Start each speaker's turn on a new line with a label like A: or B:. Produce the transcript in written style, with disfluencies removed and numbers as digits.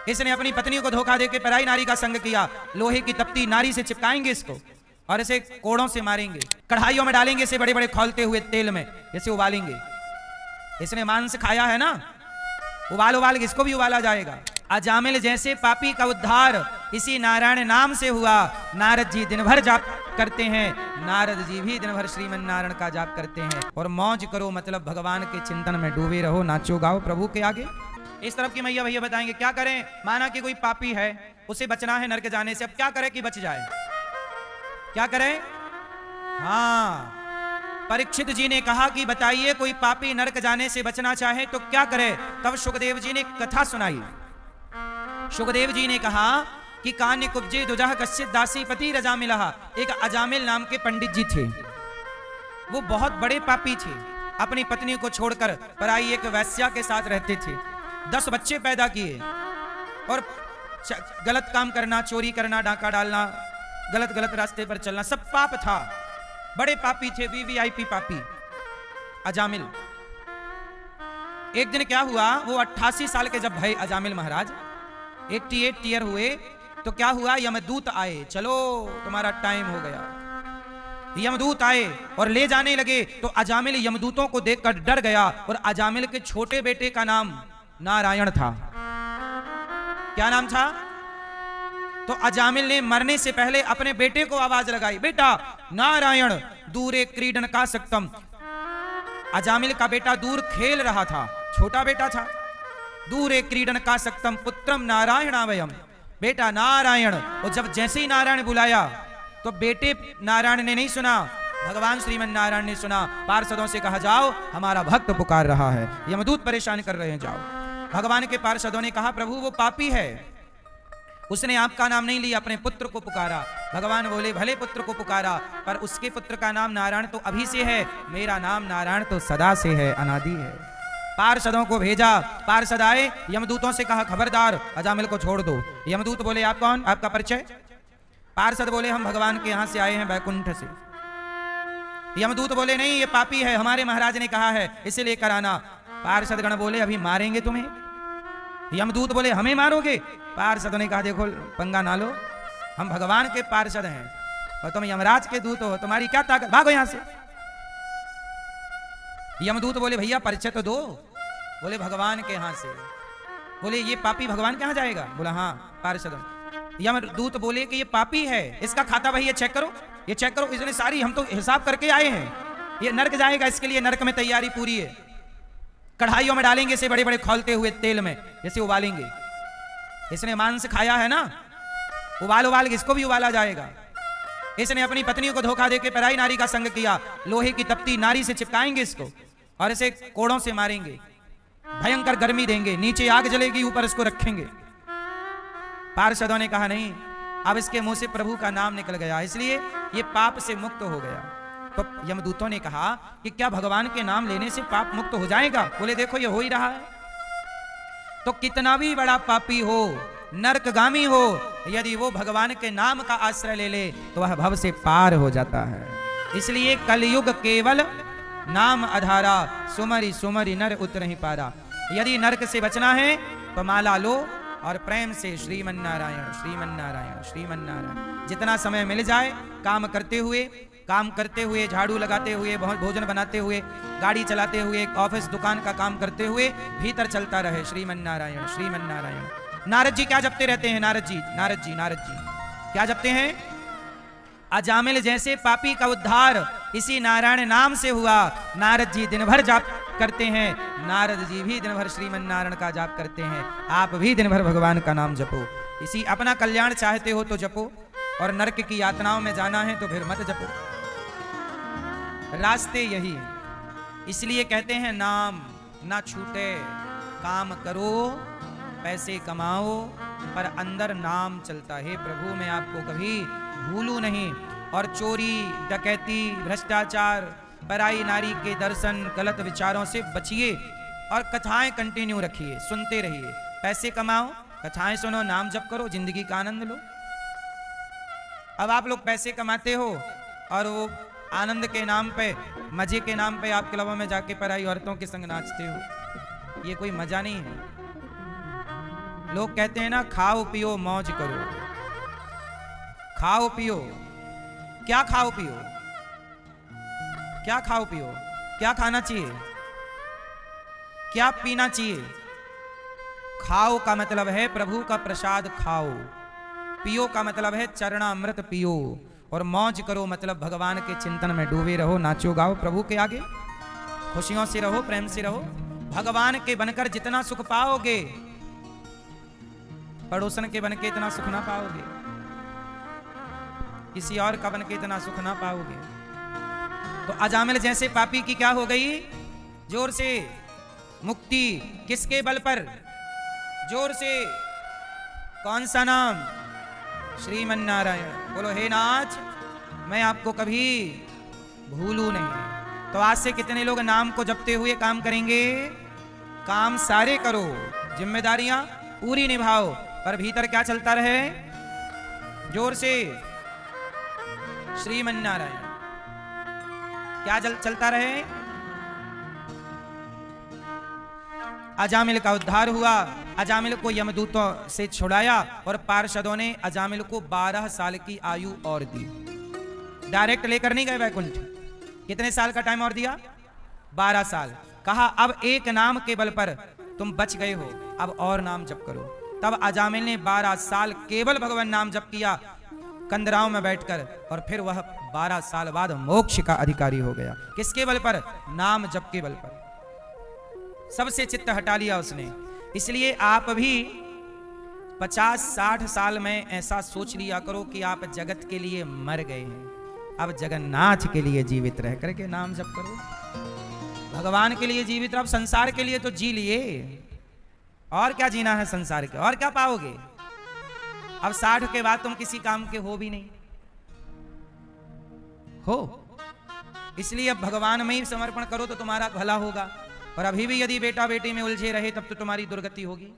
A: इसने अपनी पत्नी को धोखा देकर पराई नारी का संग किया। लोहे की तपती नारी से चिपकाएंगे इसको और इसे कोड़ों से मारेंगे, कढ़ाइयों में डालेंगे इसे बड़े बड़े खौलते हुए तेल में, इसे उबालेंगे। इसने मांस खाया है ना, उबाल उबाल के इसको भी उबाला जाएगा। अजामिल जैसे पापी का उद्धार इसी नारायण नाम से हुआ। नारद जी दिन भर जाप करते हैं, नारद जी भी दिन भर श्रीमन नारायण का जाप करते हैं। और मौज करो मतलब भगवान के चिंतन में डूबे रहो, नाचो गाओ प्रभु के आगे। इस तरफ की मैया भैया बताएंगे क्या करें। माना कि कोई पापी है, उसे बचना है नरक जाने से, अब क्या करे कि बच जाए, क्या करें। हाँ, परीक्षित जी ने कहा कि बताइए कोई पापी नरक जाने से बचना चाहे तो क्या करे। तब सुखदेव जी ने कथा सुनाई। सुखदेव जी ने कहा कि कान्य कुब्जे दुजह कश्चित दासी पति रजामिलहा। एक अजामिल नाम के पंडित जी थे, वो बहुत बड़े पापी थे। अपनी पत्नी को छोड़कर पराई एक वैश्या के साथ रहते थे। 10 बच्चे पैदा किए और गलत काम करना, चोरी करना, डाका डालना, गलत गलत रास्ते पर चलना, सब पाप था। बड़े पापी थे, वीवीआईपी पापी अजामिल। एक दिन क्या हुआ, वो 88 साल के जब भय अजामिल महाराज 88 ईयर हुए तो क्या हुआ, यमदूत आए। चलो तुम्हारा टाइम हो गया। यमदूत आए और ले जाने लगे तो अजामिल यमदूतों को देखकर डर गया। और अजामिल के छोटे बेटे का नाम नारायण था। क्या नाम था? तो अजामिल ने मरने से पहले अपने बेटे को आवाज लगाई, बेटा नारायण दूरे क्रीडन का सक्तम। अजामिल का बेटा दूर खेल रहा था, छोटा बेटा था। दूरे क्रीडन का सक्तम पुत्रम नारायणावयम, बेटा नारायण। और जब जैसे ही नारायण बुलाया तो बेटे नारायण ने नहीं सुना, भगवान श्रीमन नारायण ने सुना। पार्षदों से कहा जाओ हमारा भक्त पुकार रहा है, यमदूत परेशान कर रहे हैं, जाओ। भगवान के पार्षदों ने कहा प्रभु वो पापी है, उसने आपका नाम नहीं लिया, अपने पुत्र को पुकारा। भगवान बोले भले पुत्र को पुकारा, पर उसके पुत्र का नाम नारायण तो अभी से है, मेरा नाम नारायण तो सदा से है, अनादि है। पार्षदों को भेजा, पार्षद आए, यमदूतों से कहा खबरदार अजामिल को छोड़ दो। यमदूत बोले आप कौन, आपका परिचय? पार्षद बोले हम भगवान के यहां से आए हैं, बैकुंठ से। यमदूत बोले नहीं ये पापी है, हमारे महाराज ने कहा है इसे लेकर आना। पार्षद गण बोले अभी मारेंगे तुम्हें। यमदूत बोले हमें मारोगे? पार्षदों ने कहा देखो पंगा ना लो, हम भगवान के पार्षद हैं और तुम यमराज के दूत हो, तुम्हारी क्या ताकत, भागो यहां से। यमदूत बोले भैया परिचय तो दो। बोले भगवान के यहां से। बोले ये पापी भगवान के यहां जाएगा? बोला हाँ पार्षद। यमदूत बोले कि ये पापी है, इसका खाता भाई ये चेक करो, ये चेक करो, इसने सारी, हम तो हिसाब करके आए हैं, ये नरक जाएगा, इसके लिए नरक में तैयारी पूरी है। कढ़ाइयों में डालेंगे इसे बड़े बड़े खौलते हुए तेल में, जैसे उबालेंगे। इसने मांस खाया है ना, उबाल उबाल के इसको भी उबाला जाएगा। इसने अपनी पत्नी को धोखा देकर पराई नारी का संग किया। लोहे की तपती नारी से चिपकाएंगे इसको और इसे कोड़ों से मारेंगे, भयंकर गर्मी देंगे, नीचे आग जलेगी, ऊपर इसको रखेंगे। पार्षदों ने कहा नहीं, अब इसके मुंह से प्रभु का नाम निकल गया, इसलिए ये पाप से मुक्त हो गया। तो यमदूतों ने कहा कि क्या भगवान के नाम लेने से पाप मुक्त हो जाएगा? बोले देखो ये हो ही रहा है। तो कितना भी बड़ा पापी हो, नरकगामी हो, यदि वो भगवान के नाम का आश्रय ले ले तो वह भव से पार हो जाता है। इसलिए कलयुग केवल नाम आधारा, सुमरि सुमरि नर उतर ही पारा। यदि नरक से बचना है तो माला लो और प्रेम से श्रीमन नारायण श्रीमन नारायण श्रीमन नारायण। जितना समय मिल जाए काम करते हुए, झाड़ू लगाते हुए, भोजन बनाते हुए, गाड़ी चलाते हुए, ऑफिस दुकान का काम करते हुए भीतर चलता रहे श्रीमन नारायण श्रीमन नारायण। नारद जी क्या जपते रहते हैं? नारद जी क्या जपते हैं? अजामिल जैसे पापी का उद्धार इसी नारायण नाम से हुआ। नारद जी दिन भर जाप करते हैं, नारद जी भी दिन भर श्रीमन नारायण का जाप करते हैं। आप भी दिन भर भगवान का नाम जपो। इसी अपना कल्याण चाहते हो तो जपो, और नरक की यातनाओं में जाना है तो फिर मत जपो। रास्ते यही है, इसलिए कहते हैं नाम ना छूटे। काम करो, पैसे कमाओ, पर अंदर नाम चलता है प्रभु मैं आपको कभी भूलू नहीं। और चोरी, डकैती, भ्रष्टाचार, पराई नारी के दर्शन, गलत विचारों से बचिए और कथाएं कंटिन्यू रखिए, सुनते रहिए। पैसे कमाओ, कथाएं सुनो, नाम जप करो, जिंदगी का आनंद लो। अब आप लोग पैसे कमाते हो और वो आनंद के नाम पे, मजे के नाम पे आप क्लबों में जाके पराई औरतों के संग नाचते हो, ये कोई मजा नहीं है। लोग कहते हैं ना, खाओ पियो मौज करो। खाओ पियो, क्या खाओ पियो? क्या खाओ पियो? क्या खाना चाहिए? क्या पीना चाहिए? खाओ का मतलब है प्रभु का प्रसाद खाओ, पियो का मतलब है चरणामृत पियो, और मौज करो मतलब भगवान के चिंतन में डूबे रहो, नाचो गाओ प्रभु के आगे, खुशियों से रहो, प्रेम से रहो। भगवान के बनकर जितना सुख पाओगे, पड़ोसन के बनके इतना सुख ना पाओगे, किसी और का बनके इतना सुख ना पाओगे। तो अजामिल जैसे पापी की क्या हो गई? जोर से मुक्ति। किसके बल पर? जोर से। कौन सा नाम? श्रीमन नारायण। बोलो हे नाथ, मैं आपको कभी भूलू नहीं। तो आज से कितने लोग नाम को जपते हुए काम करेंगे? काम सारे करो, जिम्मेदारियां पूरी निभाओ, पर भीतर क्या चलता रहे? जोर से श्रीमन नारायण। क्या चलता रहे? अजामिल का उद्धार हुआ, अजामिल को यमदूतों से छुड़ाया और पार्षदों ने अजामिल को 12 साल की आयु और दी। डायरेक्ट लेकर नहीं गए वैकुंठ। कितने साल का टाइम और दिया? 12 साल। कहा अब एक नाम के बल पर तुम बच गए हो, अब और नाम जप करो। तब अजामिल ने 12 साल केवल भगवान नाम जप किया कंदराओं में बैठकर, और फिर वह 12 साल बाद मोक्ष का अधिकारी हो गया। किसके बल पर? नाम जप के बल पर। सबसे चित्त हटा लिया उसने। इसलिए आप भी 50-60 साल में ऐसा सोच लिया करो कि आप जगत के लिए मर गए हैं, अब जगन्नाथ के लिए जीवित रह करके नाम जप करो। भगवान के लिए जीवित रहो। संसार के लिए तो जी लिए, और क्या जीना है संसार के? और क्या पाओगे? अब 60 के बाद तुम किसी काम के हो भी नहीं हो। इसलिए अब भगवान में ही समर्पण करो तो तुम्हारा भला होगा। और अभी भी यदि बेटा बेटी में उलझे रहे तब तो तुम्हारी दुर्गति होगी।